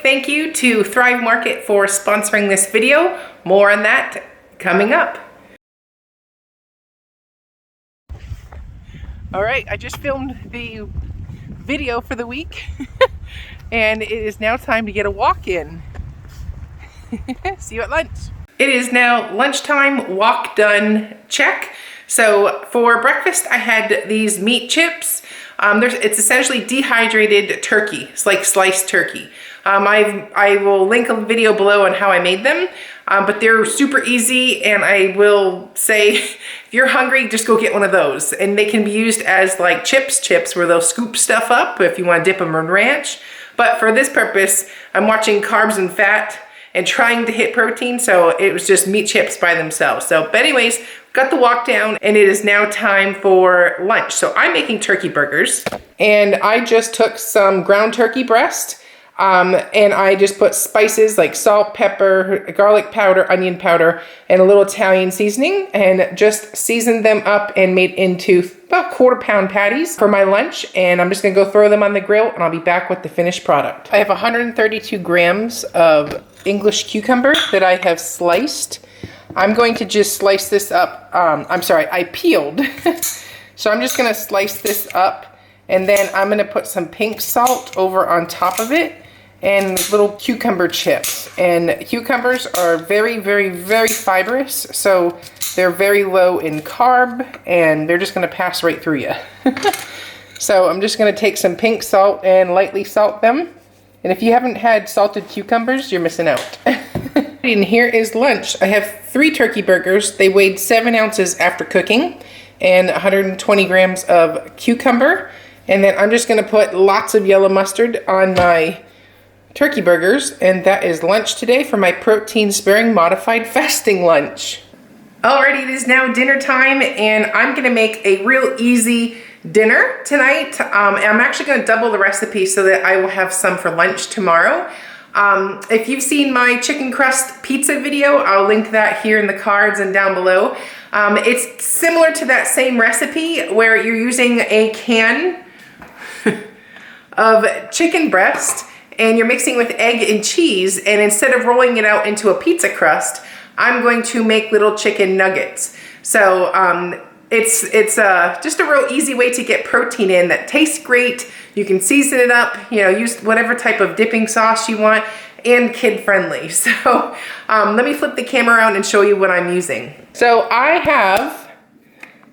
Thank you to Thrive Market for sponsoring this video. More on that coming up. All right, I just filmed the video for the week and it is now time to get a walk in. See you at lunch. It is now lunchtime, walk done, check. So for breakfast, I had these meat chips. It's essentially dehydrated turkey. It's like sliced turkey. I will link a video below on how I made them, but they're super easy, and I will say, if you're hungry, just go get one of those. And they can be used as like chips where they'll scoop stuff up if you want to dip them in ranch. But for this purpose, I'm watching carbs and fat and trying to hit protein, so it was just meat chips by themselves. But anyways, got the walk down and it is now time for lunch. So I'm making turkey burgers, and I just took some ground turkey breast and I just put spices like salt, pepper, garlic powder, onion powder, and a little Italian seasoning, and just seasoned them up and made into about quarter-pound patties for my lunch. And I'm just gonna go throw them on the grill and I'll be back with the finished product. I have 132 grams of English cucumber that I have sliced. I'm going to just slice this up. I peeled. So I'm just gonna slice this up, and then I'm gonna put some pink salt over on top of it and little cucumber chips. And cucumbers are very, very, very fibrous, so they're very low in carb, and they're just gonna pass right through you. So I'm just gonna take some pink salt and lightly salt them. And if you haven't had salted cucumbers, you're missing out. And here is lunch. I have 3 turkey burgers. They weighed 7 ounces after cooking, and 120 grams of cucumber. And then I'm just gonna put lots of yellow mustard on my turkey burgers, and that is lunch today for my protein sparing modified fasting lunch. Alrighty, it is now dinner time, and I'm gonna make a real easy dinner tonight. I'm actually gonna double the recipe so that I will have some for lunch tomorrow. If you've seen my chicken crust pizza video, I'll link that here in the cards and down below. It's similar to that same recipe where you're using a can of chicken breast and you're mixing with egg and cheese, and instead of rolling it out into a pizza crust, I'm going to make little chicken nuggets. So it's just a real easy way to get protein in that tastes great. You can season it up, use whatever type of dipping sauce you want, and kid friendly. So let me flip the camera around and show you what I'm using. So I have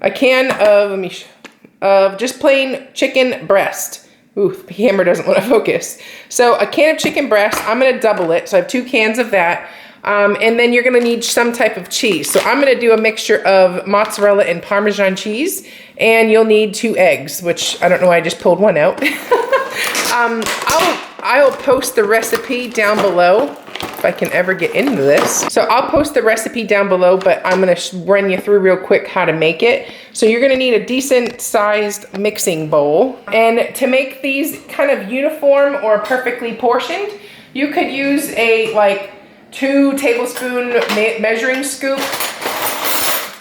a can of just plain chicken breast. Ooh, the camera doesn't want to focus. So a can of chicken breast, I'm gonna double it. So I have 2 cans of that. And then you're gonna need some type of cheese. So I'm gonna do a mixture of mozzarella and Parmesan cheese, and you'll need 2 eggs, which I don't know why I just pulled one out. I'll post the recipe down below if I can ever get into this. So I'll post the recipe down below, but I'm gonna run you through real quick how to make it. So you're gonna need a decent sized mixing bowl. And to make these kind of uniform or perfectly portioned, you could use a 2 tablespoon measuring scoop,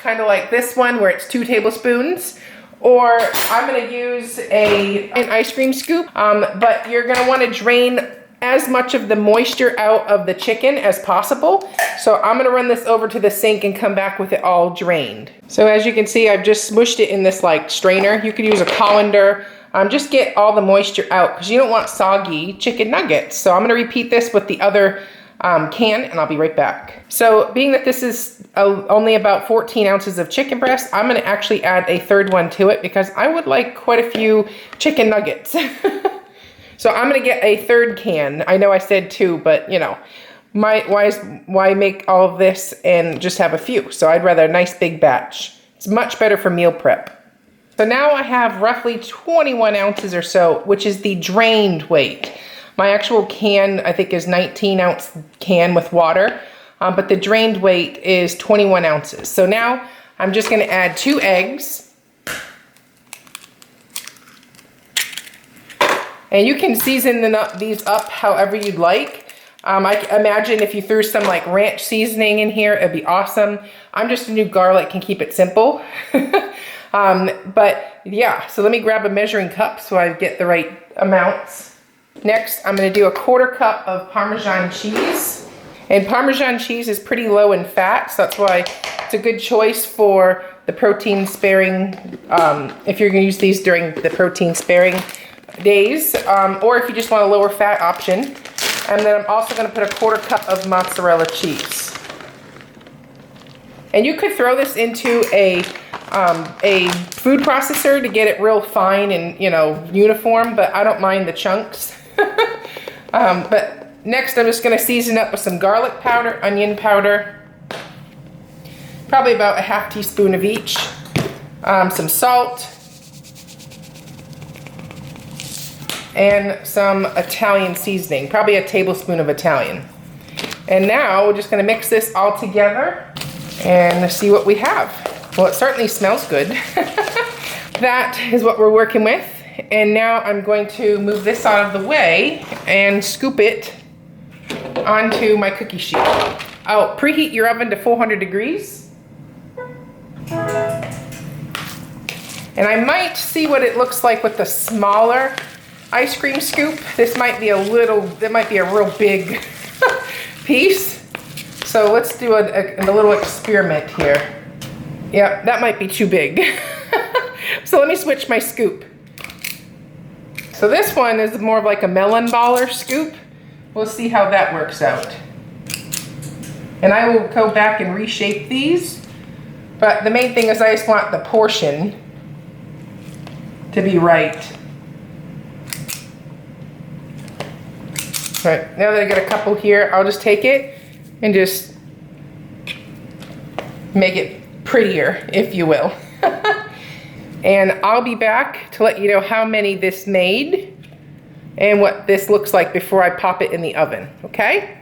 kind of like this one where it's 2 tablespoons. Or I'm gonna use an ice cream scoop, but you're gonna wanna drain as much of the moisture out of the chicken as possible. So I'm gonna run this over to the sink and come back with it all drained. So as you can see, I've just smushed it in this strainer. You could use a colander. Just get all the moisture out because you don't want soggy chicken nuggets. So I'm gonna repeat this with the other can, and I'll be right back. So being that this is only about 14 ounces of chicken breast, I'm gonna actually add a 3rd one to it because I would like quite a few chicken nuggets. So I'm gonna get a 3rd can. I know I said 2, but why make all of this and just have a few? So I'd rather a nice big batch. It's much better for meal prep. So now I have roughly 21 ounces or so, which is the drained weight. My actual can, I think, is 19-ounce can with water, but the drained weight is 21 ounces. So now I'm just gonna add 2 eggs. And you can season these up however you'd like. I imagine if you threw some ranch seasoning in here, it'd be awesome. I'm just gonna do garlic and keep it simple. But yeah, so let me grab a measuring cup so I get the right amounts. Next, I'm going to do a 1/4 cup of Parmesan cheese. And Parmesan cheese is pretty low in fat, so that's why it's a good choice for the protein sparing, if you're going to use these during the protein sparing days, or if you just want a lower fat option. And then I'm also going to put a 1/4 cup of mozzarella cheese. And you could throw this into a food processor to get it real fine and, you know, uniform, but I don't mind the chunks. But next I'm just going to season up with some garlic powder, onion powder, probably about a 1/2 teaspoon of each, some salt, and some Italian seasoning, probably a tablespoon of Italian. And now we're just going to mix this all together and see what we have. Well, it certainly smells good. That is what we're working with. And now I'm going to move this out of the way and scoop it onto my cookie sheet. Oh, preheat your oven to 400 degrees. And I might see what it looks like with the smaller ice cream scoop. This might be a real big piece. So let's do a little experiment here. Yeah, that might be too big. So let me switch my scoop. So this one is more of like a melon baller scoop. We'll see how that works out. And I will go back and reshape these. But the main thing is I just want the portion to be right. All right, now that I got a couple here, I'll just take it and just make it prettier, if you will. And I'll be back to let you know how many this made and what this looks like before I pop it in the oven, okay?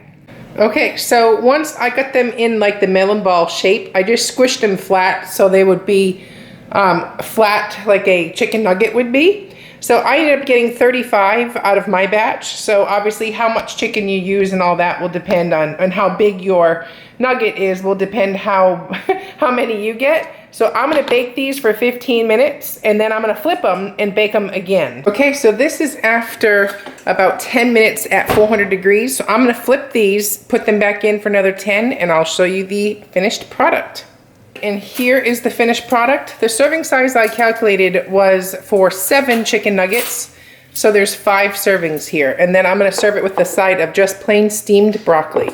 Okay, so once I got them in like the melon ball shape, I just squished them flat so they would be flat like a chicken nugget would be. So I ended up getting 35 out of my batch. So obviously how much chicken you use and all that will depend on how big your nugget is, will depend how many you get. So I'm gonna bake these for 15 minutes and then I'm gonna flip them and bake them again. Okay, so this is after about 10 minutes at 400 degrees. So I'm gonna flip these, put them back in for another 10, and I'll show you the finished product. And here is the finished product. The serving size I calculated was for 7 chicken nuggets. So there's 5 servings here. And then I'm gonna serve it with the side of just plain steamed broccoli.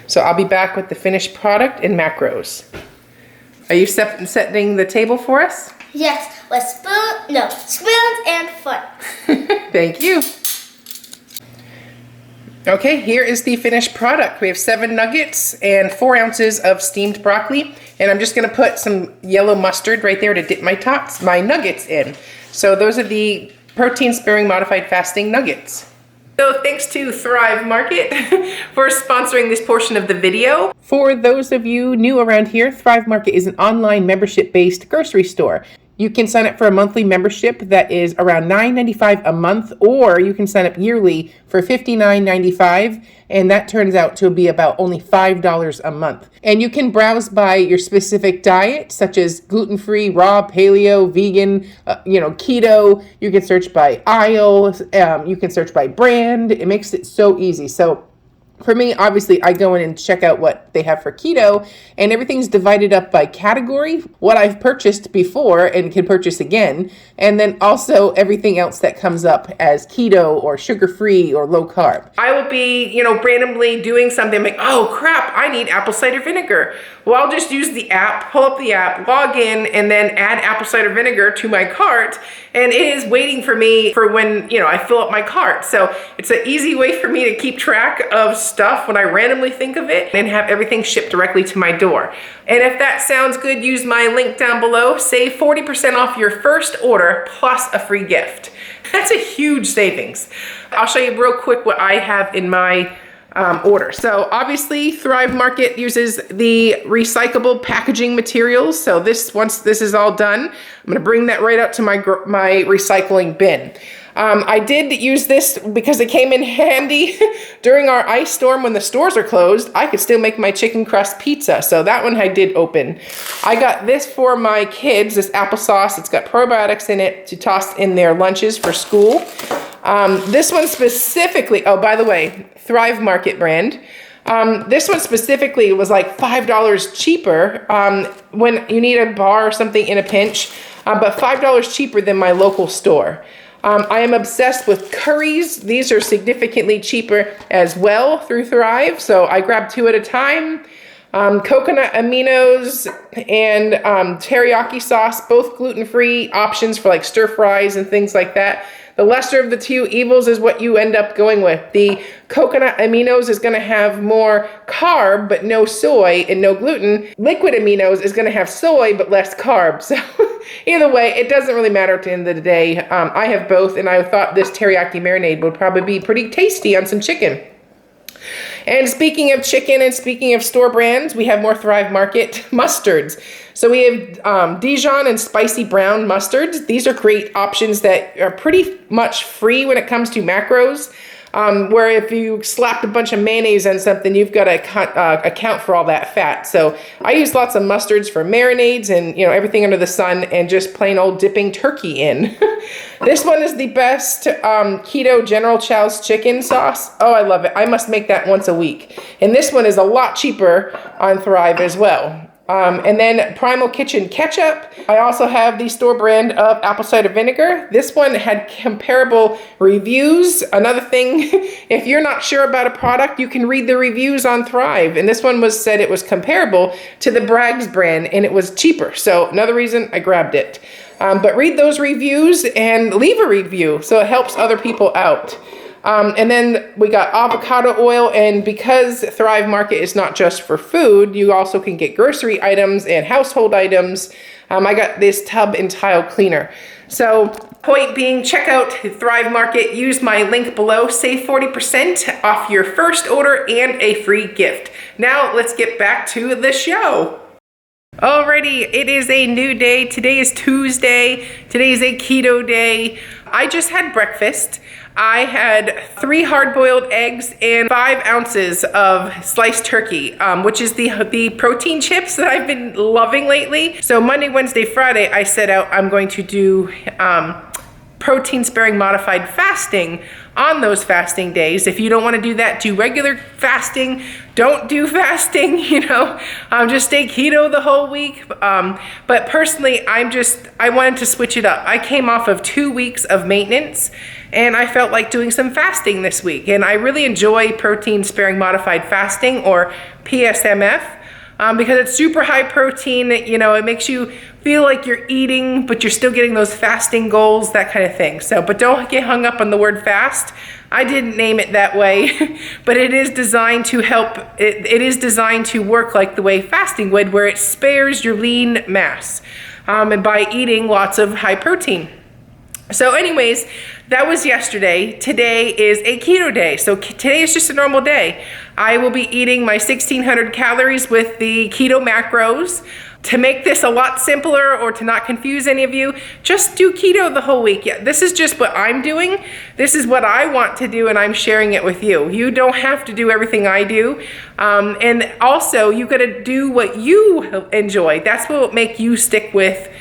So I'll be back with the finished product and macros. Are you setting the table for us? Yes, with spoons and forks. Thank you. Okay, here is the finished product. We have 7 nuggets and 4 ounces of steamed broccoli. And I'm just gonna put some yellow mustard right there to dip my nuggets in. So those are the protein sparing modified fasting nuggets. So thanks to Thrive Market for sponsoring this portion of the video. For those of you new around here, Thrive Market is an online membership-based grocery store. You can sign up for a monthly membership that is around $9.95 a month, or you can sign up yearly for $59.95, and that turns out to be about only $5 a month. And you can browse by your specific diet, such as gluten-free, raw, paleo, vegan, keto. You can search by aisle, you can search by brand. It makes it so easy. So for me, obviously, I go in and check out what they have for keto, and everything's divided up by category, what I've purchased before and can purchase again, and then also everything else that comes up as keto or sugar-free or low carb. I will be, randomly doing something like, oh crap, I need apple cider vinegar. Well, I'll just use the app, pull up the app, log in, and then add apple cider vinegar to my cart, and it is waiting for me for when, I fill up my cart. So it's an easy way for me to keep track of stuff when I randomly think of it and have everything shipped directly to my door. And if that sounds good, use my link down below. Save 40% off your first order plus a free gift. That's a huge savings. I'll show you real quick what I have in my order. So obviously Thrive Market uses the recyclable packaging materials. So once this is all done, I'm gonna bring that right out to my recycling bin. I did use this because it came in handy during our ice storm when the stores are closed. I could still make my chicken crust pizza, so that one I did open. I got this for my kids, this applesauce. It's got probiotics in it to toss in their lunches for school. This one specifically, oh, by the way, Thrive Market brand. This one specifically was like $5 cheaper when you need a bar or something in a pinch, but $5 cheaper than my local store. I am obsessed with curries. These are significantly cheaper as well through Thrive, so I grab 2 at a time. Coconut aminos and teriyaki sauce, both gluten-free options for like stir fries and things like that. The lesser of the two evils is what you end up going with. The coconut aminos is going to have more carb, but no soy and no gluten. Liquid aminos is going to have soy, but less carb. So either way, it doesn't really matter at the end of the day. I have both, and I thought this teriyaki marinade would probably be pretty tasty on some chicken. And speaking of chicken and speaking of store brands, we have more Thrive Market mustards. So we have Dijon and spicy brown mustards. These are great options that are pretty much free when it comes to macros. Where if you slapped a bunch of mayonnaise on something, you've got to account for all that fat. So I use lots of mustards for marinades and everything under the sun, and just plain old dipping turkey in. This one is the best keto General Chow's chicken sauce. Oh, I love it. I must make that once a week. And this one is a lot cheaper on Thrive as well. And then Primal Kitchen ketchup. I also have the store brand of apple cider vinegar. This one had comparable reviews. Another thing, if you're not sure about a product, you can read the reviews on Thrive. And this one said it was comparable to the Bragg's brand, and it was cheaper. So another reason I grabbed it. But read those reviews and leave a review so it helps other people out. And then we got avocado oil, and because Thrive Market is not just for food, you also can get grocery items and household items. I got this tub and tile cleaner. So point being, check out Thrive Market, use my link below, save 40% off your first order and a free gift. Now let's get back to the show. Alrighty, it is a new day. Today is Tuesday. Today is a keto day. I just had breakfast. I had 3 hard-boiled eggs and 5 ounces of sliced turkey, which is the protein chips that I've been loving lately. So Monday, Wednesday, Friday, I set out I'm going to do protein-sparing modified fasting on those fasting days. If you don't want to do that, do regular fasting. Don't do fasting, just stay keto the whole week. But personally, I wanted to switch it up. I came off of 2 weeks of maintenance, and I felt like doing some fasting this week. And I really enjoy protein-sparing modified fasting, or PSMF. Because it's super high protein, it makes you feel like you're eating, but you're still getting those fasting goals, that kind of thing. So, but don't get hung up on the word fast. I didn't name it that way, but it is designed to help, it is designed to work like the way fasting would, where it spares your lean mass, and by eating lots of high protein. So anyways, that was yesterday. Today is a keto day. So today is just a normal day. I will be eating my 1,600 calories with the keto macros. To make this a lot simpler, or to not confuse any of you, just do keto the whole week. Yeah, this is just what I'm doing. This is what I want to do, and I'm sharing it with you. You don't have to do everything I do. And also, you gotta do what you enjoy. That's what will make you stick with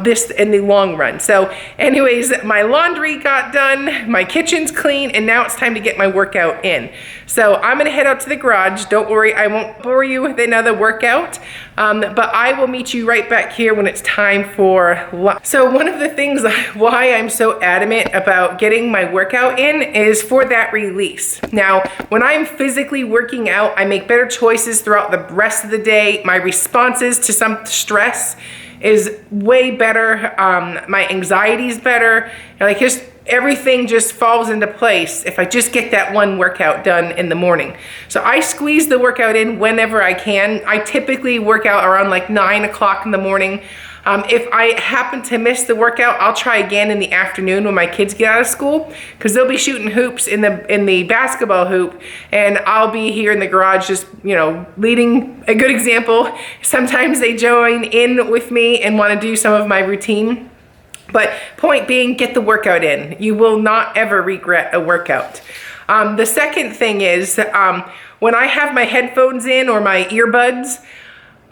this in the long run. So anyways, my laundry got done, my kitchen's clean, and now it's time to get my workout in. So I'm gonna head out to the garage. Don't worry, I won't bore you with another workout, but I will meet you right back here when it's time for lunch. So one of the things why I'm so adamant about getting my workout in is for that release. Now, when I'm physically working out, I make better choices throughout the rest of the day. My responses to some stress is way better. My anxiety's better. Just everything just falls into place if I just get that one workout done in the morning. So I squeeze the workout in whenever I can. I typically work out around like 9 o'clock in the morning. If I happen to miss the workout, I'll try again in the afternoon when my kids get out of school, because they'll be shooting hoops in the basketball hoop, and I'll be here in the garage just, leading a good example. Sometimes they join in with me and want to do some of my routine. But point being, get the workout in. You will not ever regret a workout. The second thing is, when I have my headphones in or my earbuds,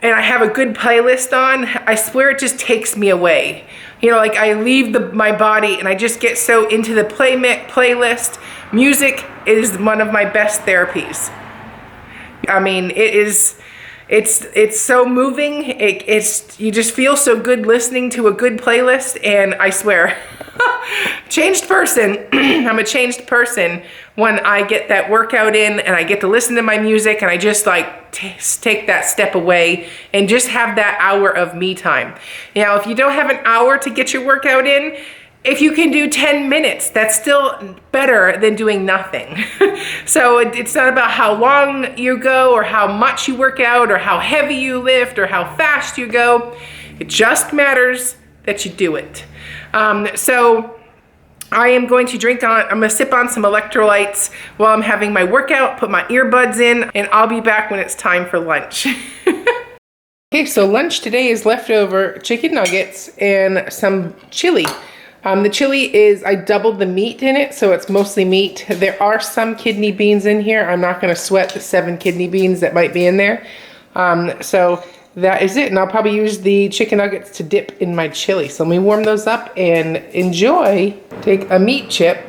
and I have a good playlist on, I swear it just takes me away. You know, like I leave my body and I just get so into the playlist. Music is one of my best therapies. I mean, it's so moving. You just feel so good listening to a good playlist, and I swear, changed person. I'm a changed person when I get that workout in and I get to listen to my music and I just like take that step away and just have that hour of me time. You know, if you don't have an hour to get your workout in, if you can do 10 minutes, that's still better than doing nothing. So it's not about how long you go or how much you work out or how heavy you lift or how fast you go. It just matters that you do it. So I am going to I'm gonna sip on some electrolytes while I'm having my workout, put my earbuds in, and I'll be back when it's time for lunch. Okay, so lunch today is leftover chicken nuggets and some chili. The chili is, I doubled the meat in it, so it's mostly meat. There are some kidney beans in here. I'm not gonna sweat the 7 kidney beans that might be in there. So that is it, and I'll probably use the chicken nuggets to dip in my chili. So let me warm those up and enjoy. Take a meat chip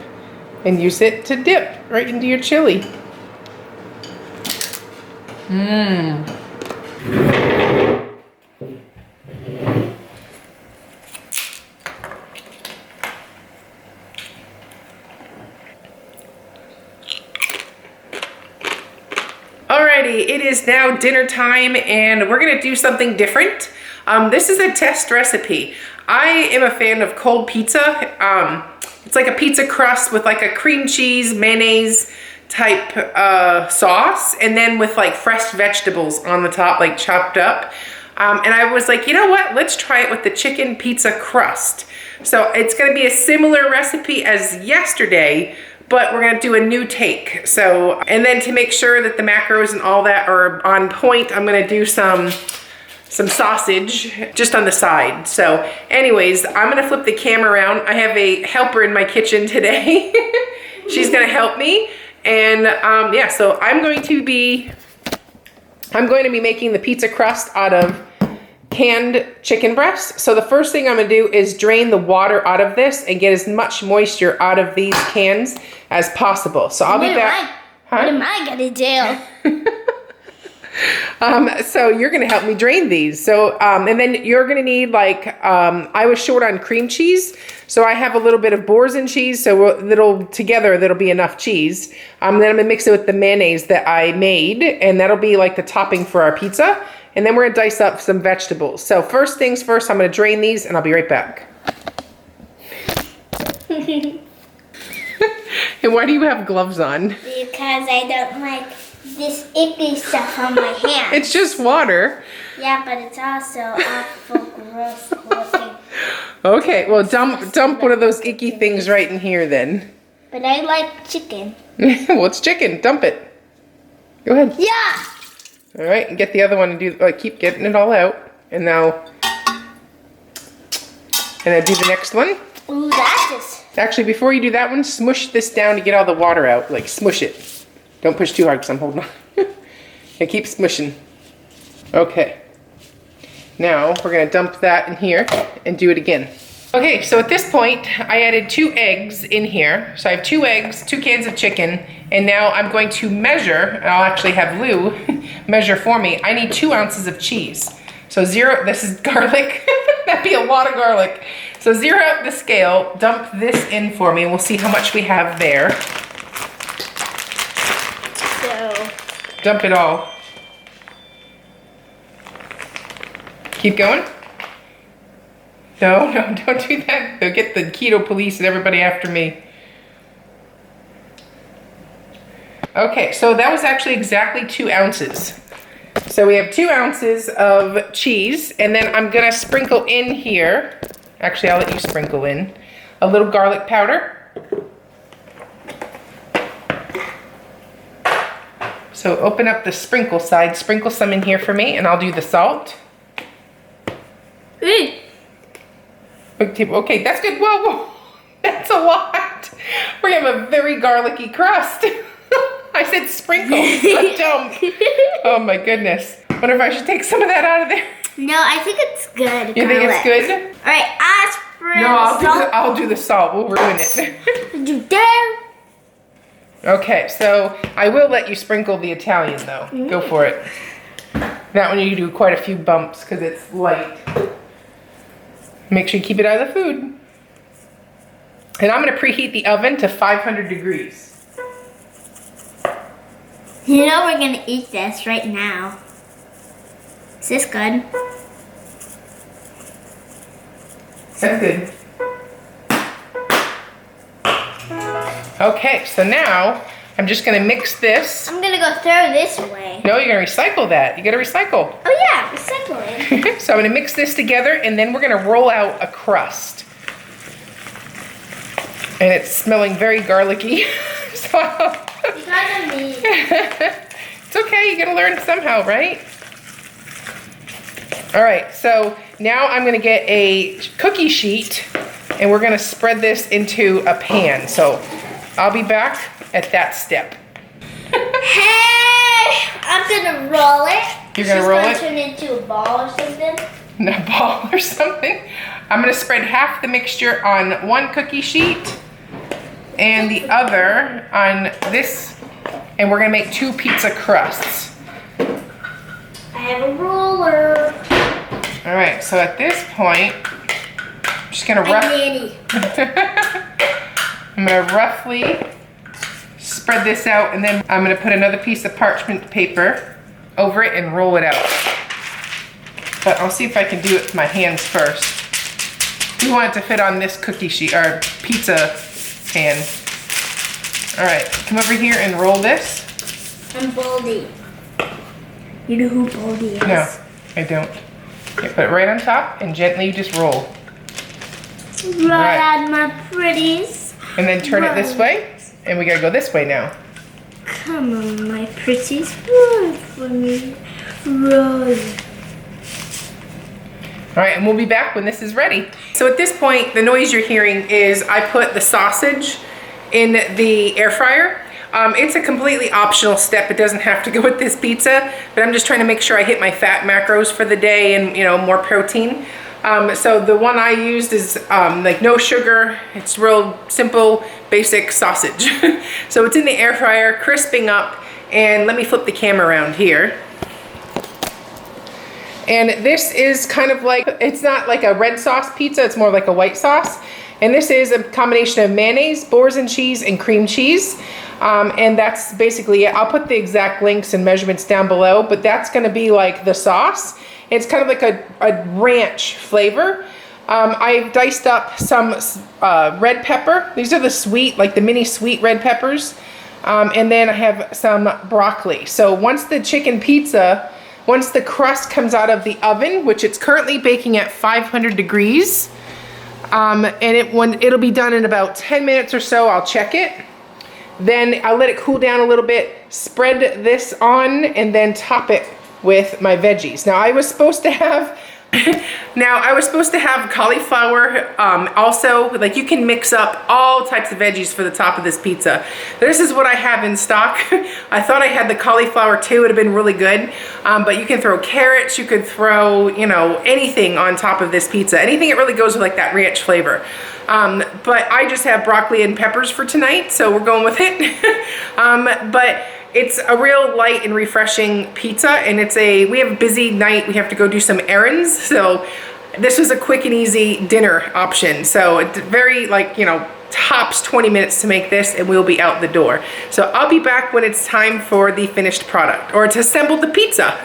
and use it to dip right into your chili. Mmm. Alrighty, it is now dinner time and we're gonna do something different. This is a test recipe. I am a fan of cold pizza. It's like a pizza crust with like a cream cheese, mayonnaise type sauce, and then with like fresh vegetables on the top, like chopped up. And I was like, you know what? Let's try it with the chicken pizza crust. So it's gonna be a similar recipe as yesterday, but we're gonna do a new take. So, and then to make sure that the macros and all that are on point, I'm gonna do some sausage just on the side. So anyways, I'm gonna flip the camera around. I have a helper in my kitchen today. She's gonna help me. And yeah, so I'm going to be making the pizza crust out of canned chicken breasts. So the first thing I'm gonna do is drain the water out of this and get as much moisture out of these cans as possible. So I'll be back. What am I gonna do? So you're gonna help me drain these. So, and then you're gonna need like, I was short on cream cheese. So I have a little bit of Boursin cheese. So that'll be enough cheese. Then I'm gonna mix it with the mayonnaise that I made, and that'll be like the topping for our pizza. And then we're gonna dice up some vegetables. So first things first, I'm gonna drain these and I'll be right back. And why do you have gloves on? Because I don't like this icky stuff on my hands. It's just water. Yeah, but it's also awful gross looking. Okay, well dump one of those icky things right in here then. But I like chicken. Well, it's chicken. Dump it. Go ahead. Yeah! All right, and get the other one and keep getting it all out. And now, do the next one. Ooh, that is... Actually, before you do that one, smush this down to get all the water out. Like, smush it. Don't push too hard because I'm holding on. And keep smushing. Okay. Now, we're going to dump that in here and do it again. Okay, so at this point, I added 2 eggs in here. So I have 2 eggs, 2 cans of chicken, and now I'm going to measure, and I'll actually have Lou measure for me. I need 2 ounces of cheese. So this is garlic. That'd be a lot of garlic. So 0 out the scale, dump this in for me, and we'll see how much we have there. So... Dump it all. Keep going. No, don't do that. They'll get the keto police and everybody after me. Okay, so that was actually exactly 2 ounces. So we have 2 ounces of cheese, and then I'm gonna sprinkle in here, actually I'll let you sprinkle in, a little garlic powder. So open up the sprinkle side, sprinkle some in here for me, and I'll do the salt. Okay, that's good. Whoa, that's a lot. We're gonna have a very garlicky crust. I said sprinkle, not dump. Oh my goodness. Wonder if I should take some of that out of there. No, I think it's good. You think it's good? All right, aspirin. No, I'll do the salt. We'll ruin it. Did you dare? Okay, so I will let you sprinkle the Italian though. Go for it. That one you do quite a few bumps because it's light. Make sure you keep it out of the food. And I'm going to preheat the oven to 500 degrees. You know we're going to eat this right now. Is this good? That's good. Okay, so now I'm just gonna mix this. I'm gonna go throw this away. No, you're gonna recycle that. You gotta recycle. Oh yeah, recycling. So I'm gonna mix this together and then we're gonna roll out a crust. And it's smelling very garlicky. So You gotta leave. it's okay, you gotta learn somehow, right? All right, so now I'm gonna get a cookie sheet and we're gonna spread this into a pan. So I'll be back at that step. Hey, I'm gonna roll it. You're gonna roll it? She's gonna turn into a ball or something. A ball or something. I'm gonna spread half the mixture on one cookie sheet and the other on this, and we're gonna make 2 pizza crusts. I have a roller. All right, so at this point, I'm just gonna I'm gonna roughly spread this out, and then I'm gonna put another piece of parchment paper over it and roll it out. But I'll see if I can do it with my hands first. We want it to fit on this cookie sheet, or pizza pan. All right, come over here and roll this. I'm Baldy. You know who Baldy is? No, I don't. Okay, put it right on top and gently just roll. Right on my pretties. And then turn it this way, and we gotta go this way now. Come on, my pretties, roll for me. Roll. All right, and we'll be back when this is ready. So at this point, the noise you're hearing is I put the sausage in the air fryer. It's a completely optional step. It doesn't have to go with this pizza, but I'm just trying to make sure I hit my fat macros for the day and, you know, more protein. So the one I used is like no sugar. It's real simple, basic sausage. So it's in the air fryer, crisping up, and let me flip the camera around here. And this is kind of like, it's not like a red sauce pizza, it's more like a white sauce. And this is a combination of mayonnaise, Boursin cheese, and cream cheese. And that's basically it. I'll put the exact links and measurements down below, but that's gonna be like the sauce. It's kind of like a ranch flavor. I diced up some red pepper. These are the sweet, like the mini sweet red peppers. And then I have some broccoli. So once the chicken pizza, once the crust comes out of the oven, which it's currently baking at 500 degrees, and it'll be done in about 10 minutes or so, I'll check it. Then I'll let it cool down a little bit, spread this on, and then top it with my veggies. Now I was supposed to have cauliflower, also, like you can mix up all types of veggies for the top of this pizza. This is what I have in stock. I thought I had the cauliflower too, it would have been really good. But you can throw carrots, you could throw, you know, anything on top of this pizza. Anything that really goes with like that ranch flavor. But I just have broccoli and peppers for tonight, so we're going with it. But it's a real light and refreshing pizza, and we have a busy night. We have to go do some errands, so this was a quick and easy dinner option. So it's very, like, you know, tops 20 minutes to make this, and we'll be out the door. So I'll be back when it's time for the finished product, or to assemble the pizza.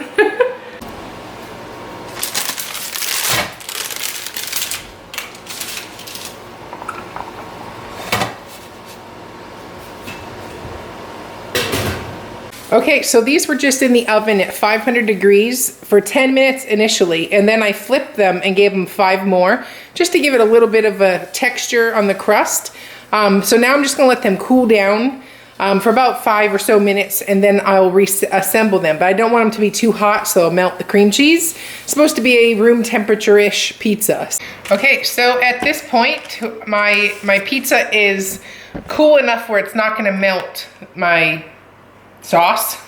Okay, so these were just in the oven at 500 degrees for 10 minutes initially, and then I flipped them and gave them 5 more, just to give it a little bit of a texture on the crust. So now I'm just gonna let them cool down for about 5 or so minutes, and then I'll reassemble them. But I don't want them to be too hot, so I'll melt the cream cheese. It's supposed to be a room temperature-ish pizza. Okay, so at this point, my pizza is cool enough where it's not gonna melt my sauce,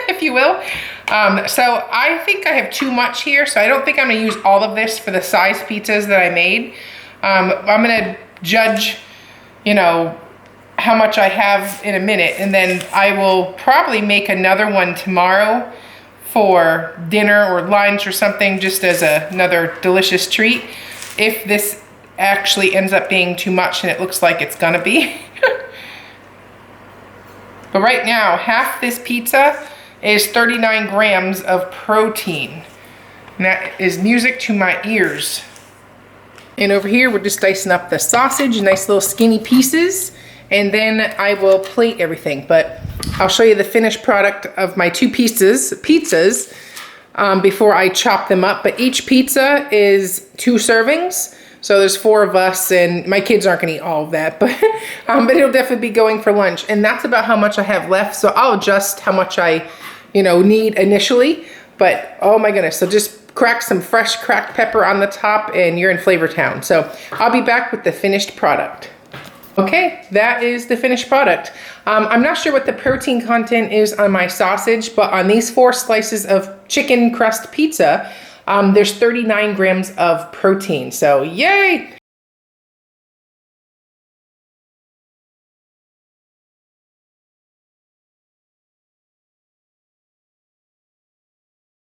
if you will. So I think I have too much here, so I don't think I'm gonna use all of this for the size pizzas that I made. I'm gonna judge, you know, how much I have in a minute, and then I will probably make another one tomorrow for dinner or lunch or something, just as another delicious treat, if this actually ends up being too much, and it looks like it's gonna be. But right now, half this pizza is 39 grams of protein. And that is music to my ears. And over here, we're just dicing up the sausage, nice little skinny pieces. And then I will plate everything. But I'll show you the finished product of my two pizzas before I chop them up. But each pizza is 2 servings. So there's 4 of us, and my kids aren't gonna eat all of that, but it'll definitely be going for lunch. And that's about how much I have left. So I'll adjust how much I, need initially. But oh my goodness, so just crack some fresh cracked pepper on the top and you're in Flavor Town. So I'll be back with the finished product. Okay, that is the finished product. I'm not sure what the protein content is on my sausage, but on these 4 slices of chicken crust pizza, there's 39 grams of protein. So yay!